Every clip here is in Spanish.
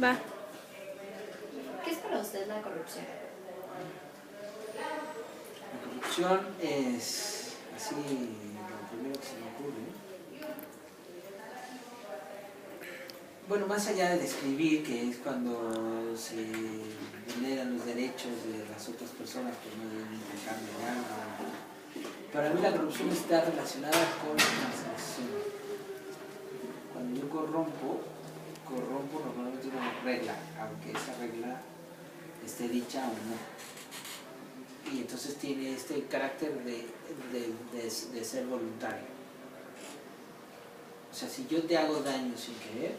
Va. ¿Qué es para usted la corrupción? La corrupción es así lo primero que se me ocurre. Bueno, más allá de describir que es cuando se vulneran los derechos de las otras personas por medio de un intercambio de algo, para mí la corrupción está relacionada con la transacción. Cuando yo corrompo normalmente una regla, aunque esa regla esté dicha o no. Y entonces tiene este carácter de ser voluntario. O sea, si yo te hago daño sin querer,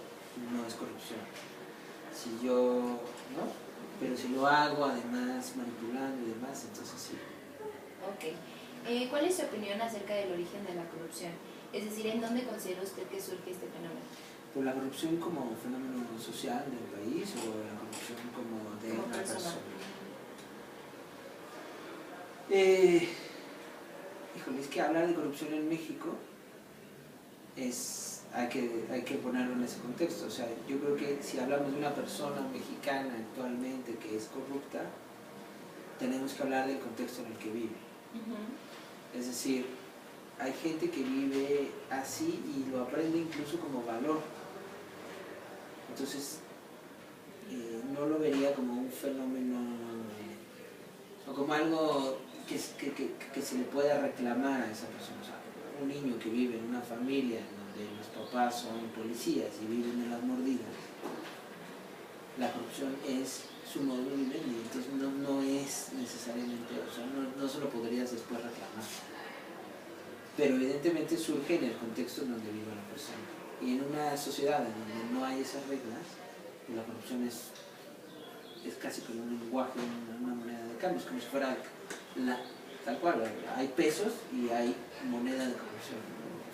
no es corrupción. Si yo, ¿no? Pero si lo hago además manipulando y demás, entonces sí. Ok. ¿Cuál es su opinión acerca del origen de la corrupción? Es decir, ¿en dónde considera usted que surge este fenómeno? ¿Por la corrupción como fenómeno social del país o la corrupción como de una persona? Híjole, es que hablar de corrupción en México hay que ponerlo en ese contexto. O sea, yo creo que si hablamos de una persona mexicana actualmente que es corrupta, tenemos que hablar del contexto en el que vive. Es decir, hay gente que vive así y lo aprende incluso como valor. Entonces, no lo vería como un fenómeno o como algo que se le pueda reclamar a esa persona. O sea, un niño que vive en una familia en donde los papás son policías y viven en las mordidas, la corrupción es su modo de vivir y entonces no es necesariamente, o sea, no se lo podrías después reclamar. Pero evidentemente surge en el contexto en donde vive la persona. Y en una sociedad en donde no hay esas reglas, la corrupción es casi como un lenguaje, una moneda de cambio, es como si fuera tal cual, hay pesos y hay moneda de corrupción,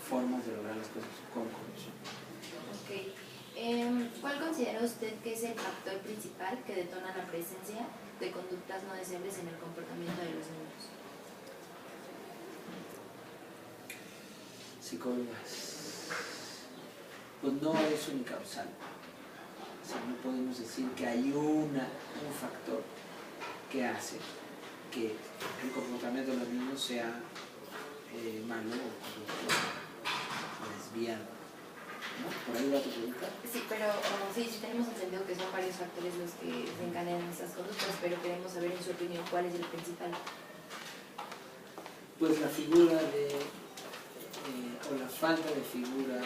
formas de lograr las cosas con corrupción. Ok. ¿Cuál considera usted que es el factor principal que detona la presencia de conductas no deseables en el comportamiento de los niños? Psicólogas. Pues no es unicausal. O sea, no podemos decir que hay un factor que hace que el comportamiento de los niños sea malo o corrupto o desviado. ¿No? ¿Por ahí va tu pregunta? Sí, pero sí tenemos entendido que son varios factores los que desencadenan esas conductas, pero queremos saber en su opinión cuál es el principal. Pues la figura o la falta de figura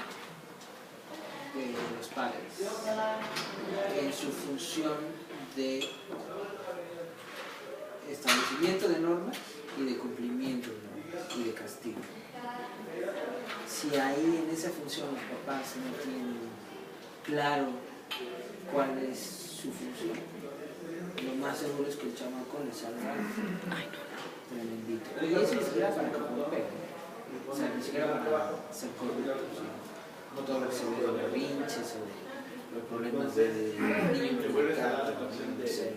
de los padres en su función de establecimiento de normas y de cumplimiento de normas y de castigo. Si ahí en esa función los papás no tienen claro cuál es su función, lo más seguro es que el chamaco le salga tremendito. Y eso ni siquiera para que no pegue. O sea, ni siquiera para ser corruptos, no todo lo que se ve de berrinches o de los problemas de niño implicado, no sé.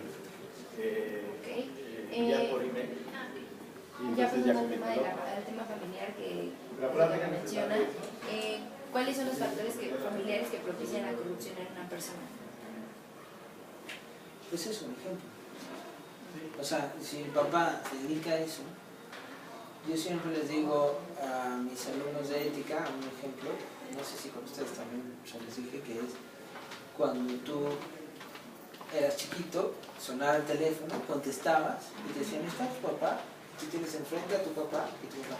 Ya pasando al tema familiar que menciona, ¿cuáles son los factores familiares que propician la corrupción en una persona? Pues es un ejemplo. O sea, si mi papá se dedica a eso, yo siempre les digo a mis alumnos de ética, un ejemplo, no sé si con ustedes también ya les dije, que es cuando tú eras chiquito, sonaba el teléfono, contestabas y te decían, ¿está tu papá? Tú tienes enfrente a tu papá y tu papá.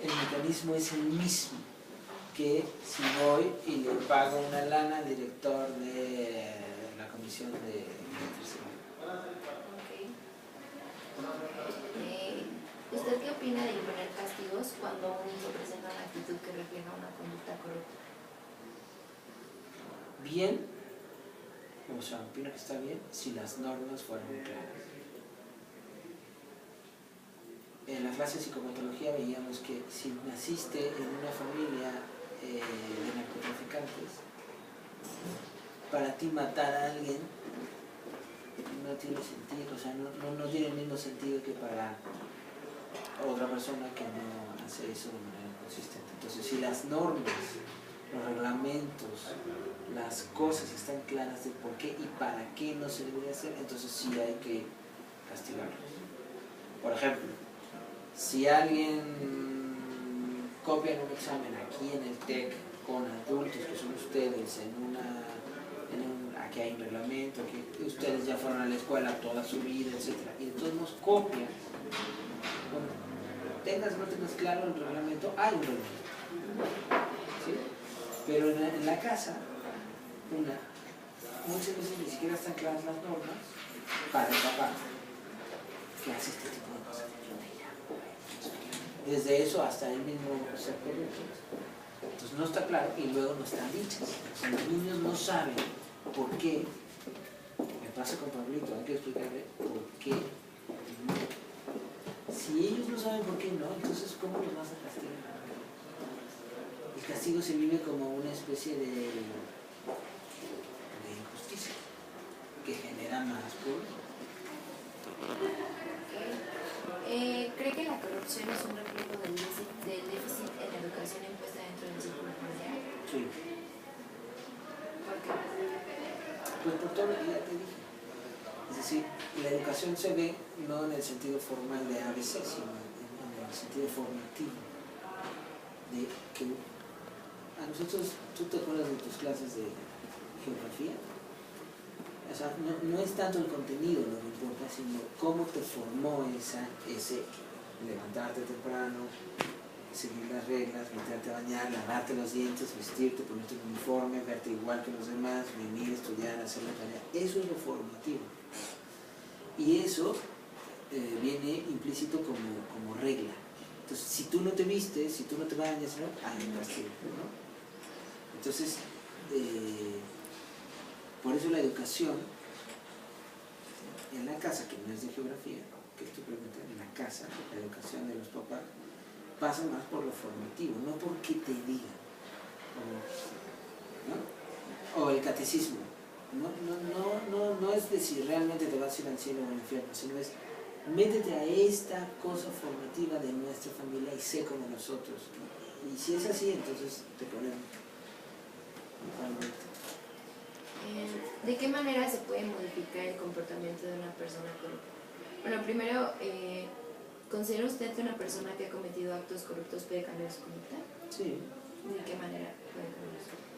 El mecanismo es el mismo que si voy y le pago una lana al director de la comisión de electricidad. ¿Usted qué opina de imponer castigos cuando un hijo presenta una actitud que refleja una conducta corrupta? Bien, o sea, opino que está bien si las normas fueran claras. En la clase de psicopatología veíamos que si naciste en una familia de narcotraficantes, para ti matar a alguien no tiene sentido, o sea, no tiene el mismo sentido que para otra persona que no hace eso de manera consistente. Entonces, si las normas, los reglamentos, las cosas están claras de por qué y para qué no se debería hacer, entonces sí hay que castigarlos. Por ejemplo, si alguien copia en un examen aquí en el TEC con adultos que son ustedes aquí hay un reglamento, que ustedes ya fueron a la escuela toda su vida, etc. Y de todos modos copian, bueno, tengas o no tengas claro el reglamento, hay un reglamento. ¿Sí? Pero en la casa, muchas veces ni siquiera están claras las normas para el papá que hace este tipo de cosas. Desde eso hasta él mismo ser correcto. Entonces no está claro y luego no están dichas. O sea, los niños no saben por qué. Me pasa con Pablito, hay que explicarle por qué no. Si ellos no saben por qué no, entonces ¿cómo los vas a castigar? El castigo se vive como una especie de injusticia que genera más problemas. ¿Cree que la corrupción es un reflejo del déficit en la educación impuesta dentro del círculo familiar? Sí. ¿Por qué? Pues por todo lo que ya te dije. Es decir, la educación se ve no en el sentido formal de ABC, sino en el sentido formativo. De que a nosotros, ¿tú te acuerdas de tus clases de geografía? O sea, no es tanto el contenido lo que importa, sino cómo te formó ese levantarte temprano, seguir las reglas, meterte a bañar, lavarte los dientes, vestirte, ponerte un uniforme, verte igual que los demás, venir, estudiar, hacer la tarea. Eso es lo formativo. Y eso viene implícito como regla. Entonces, si tú no te vistes, si tú no te bañas, ¿no? Hay un castigo, ¿no? Entonces, por eso la educación en la casa, que no es de geografía, que es tu pregunta, en la casa, la educación de los papás, pasa más por lo formativo, no porque te digan, ¿no? O el catecismo. No es decir realmente te vas a ir al cielo o al infierno, sino es métete a esta cosa formativa de nuestra familia y sé como nosotros. Y si es así, entonces te ponemos. ¿De qué manera se puede modificar el comportamiento de una persona corrupta? Bueno, primero, ¿considera usted que una persona que ha cometido actos corruptos puede cambiar su conducta? Sí. ¿De qué manera puede cambiar su conducta?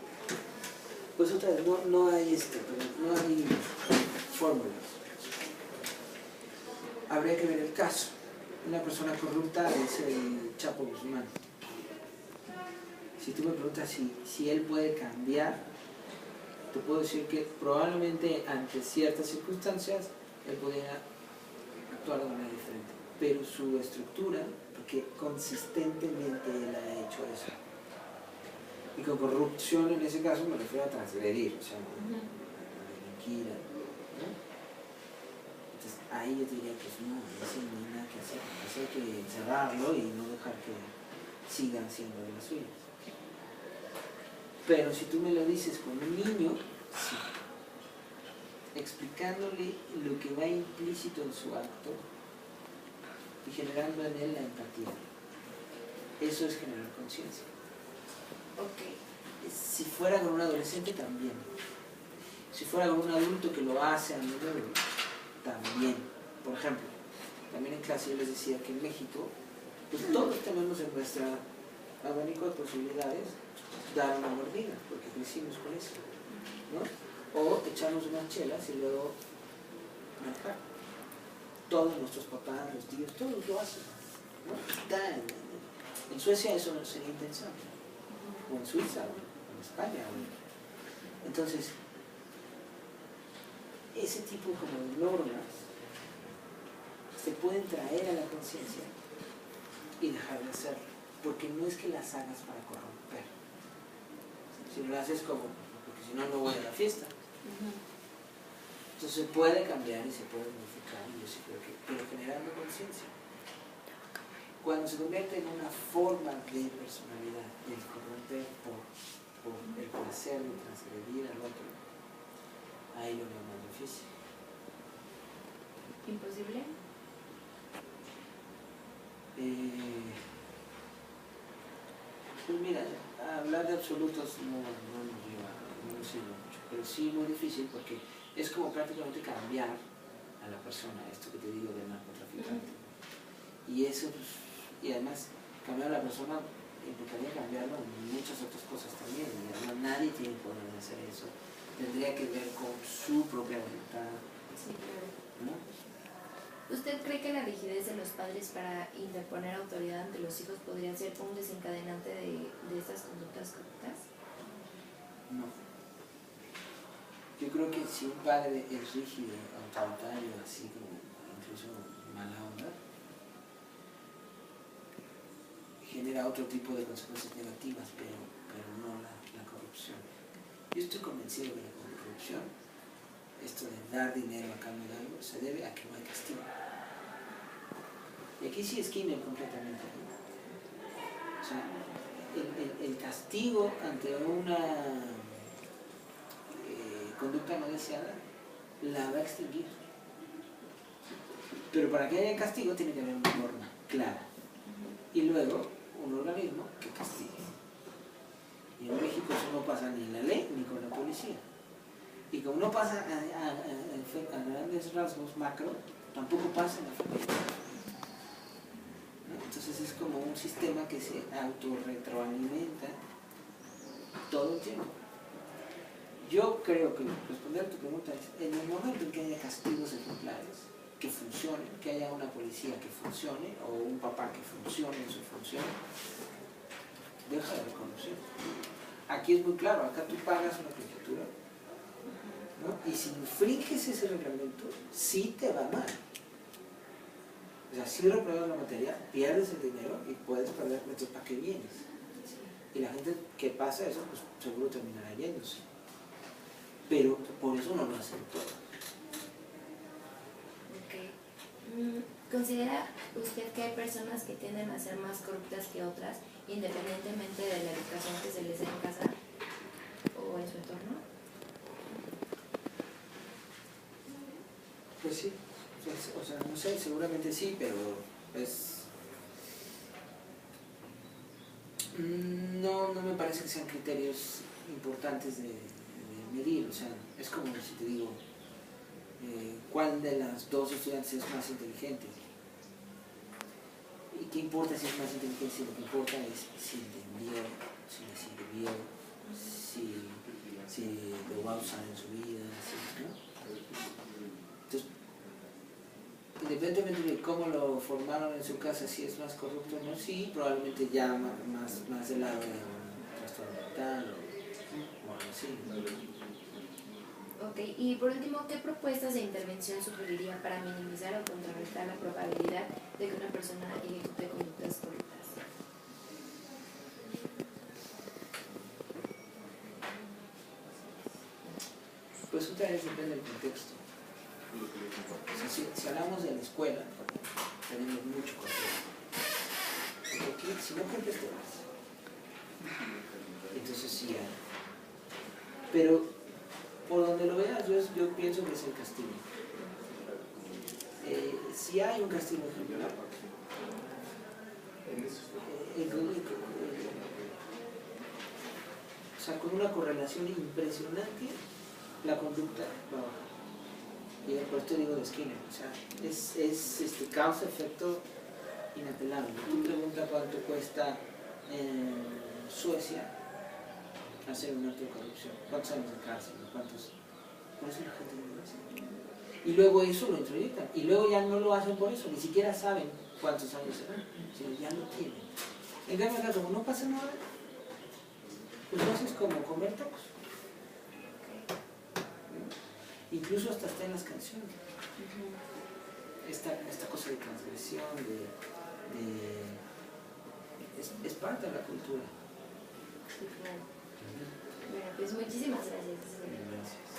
Pues otra vez, no hay fórmulas. Habría que ver el caso. Una persona corrupta es el Chapo Guzmán. Si tú me preguntas si él puede cambiar, te puedo decir que probablemente ante ciertas circunstancias él podría actuar de manera diferente. Pero su estructura, porque consistentemente él ha hecho eso. Y con corrupción en ese caso me refiero a transgredir, o sea, delinquir, ¿no? Entonces ahí yo te diría que no hay nada que hacer, eso hay que encerrarlo y no dejar que sigan siendo de las suyas. Pero si tú me lo dices con un niño, sí, explicándole lo que va implícito en su acto y generando en él la empatía, eso es generar conciencia. Okay. Si fuera con un adolescente, también. Si fuera con un adulto que lo hace a menudo, también. Por ejemplo, también en clase yo les decía que en México, pues todos tenemos en nuestro abanico de posibilidades dar una mordida, porque crecimos con eso, ¿no? O echarnos unas chelas y luego manejar. Todos nuestros papás, los tíos, todos lo hacen, ¿no? En Suecia eso no sería impensable. O en Suiza, o en España. Entonces, ese tipo como de normas se pueden traer a la conciencia y dejar de hacerlo, porque no es que las hagas para corromper, si lo haces como, porque si no, no voy a la fiesta. Entonces se puede cambiar y se puede modificar, y yo sí creo que, pero generando conciencia. Cuando se convierte en una forma de personalidad, el corromper por el placer de transgredir al otro, ahí lo veo más difícil. ¿Imposible? Pues mira, hablar de absolutos no nos lleva, no nos sirve mucho, pero sí muy difícil porque es como prácticamente cambiar a la persona, esto que te digo del narcotraficante. Y eso, pues, y además cambiar a la persona implicaría cambiarlo en muchas otras cosas también, y además nadie tiene poder de hacer eso, tendría que ver con su propia voluntad. Sí, claro. ¿No? ¿Usted cree que la rigidez de los padres para interponer autoridad ante los hijos podría ser un desencadenante de estas conductas corruptas? No. Yo creo que si un padre es rígido, autoritario, así como incluso mala onda, genera otro tipo de consecuencias negativas, pero no la corrupción. Yo estoy convencido que la corrupción, esto de dar dinero a cambio de algo, se debe a que no hay castigo. Y aquí sí es Skinner completamente, ¿no? O sea, el castigo ante una conducta no deseada la va a extinguir. Pero para que haya castigo tiene que haber una norma clara. Y luego un organismo que castigue. Y en México eso no pasa ni en la ley ni con la policía. Y como no pasa a grandes rasgos macro, tampoco pasa en la familia. ¿No? Entonces es como un sistema que se autorretroalimenta todo el tiempo. Yo creo que responder a tu pregunta es, en el momento en que haya castigos ejemplares que funcionen, que haya una policía que funcione o un papá que funcione en su función, deja de haber corrupción. Aquí es muy claro, acá tú pagas una colegiatura, ¿no? Y si infringes ese reglamento, sí te va mal. O sea, si repruebas la materia, pierdes el dinero y puedes perder, entonces ¿para qué vienes? Y la gente que pasa eso, pues seguro terminará yéndose. Pero por eso no lo hacen todo. Okay. ¿Considera usted que hay personas que tienden a ser más corruptas que otras, independientemente de la educación que se les dé en casa o en su entorno? Pues sí, o sea, no sé, seguramente sí, pero es... No me parece que sean criterios importantes de medir, o sea, es como si te digo, ¿cuál de las dos estudiantes es más inteligente? ¿Y qué importa si es más inteligente? Si lo que importa es si entendió, si le sirvió, si lo va a usar en su vida, ¿no? Entonces, independientemente de cómo lo formaron en su casa, si es más corrupto o no, sí, probablemente ya más del lado de un trastorno mental o algo así. Ok, y por último, ¿qué propuestas de intervención sugeriría para minimizar o contrarrestar la probabilidad de que una persona ejecute conductas corruptas? Pues otra vez depende del contexto. O sea, si hablamos de la escuela, tenemos mucho control. Porque si no cumples te vas. Entonces sí hay. Pero por donde lo veas, yo pienso que es el castigo. Si hay un castigo ejemplar, o sea, con una correlación impresionante, la conducta va a bajar. Y por esto digo de Skinner, o sea, es causa-efecto inapelable. Tú preguntas cuánto cuesta en Suecia hacer un acto de corrupción, cuántos años de cárcel, cuántos... Por eso la gente no lo hace. Y luego eso lo introyectan, y luego ya no lo hacen por eso, ni siquiera saben cuántos años serán, sino ya lo tienen. En cambio acá, como no pasa nada, pues lo haces como comer tacos. Incluso hasta está en las canciones. Esta cosa de transgresión, es parte de la cultura. Sí, claro. Bueno, pues muchísimas gracias. Gracias.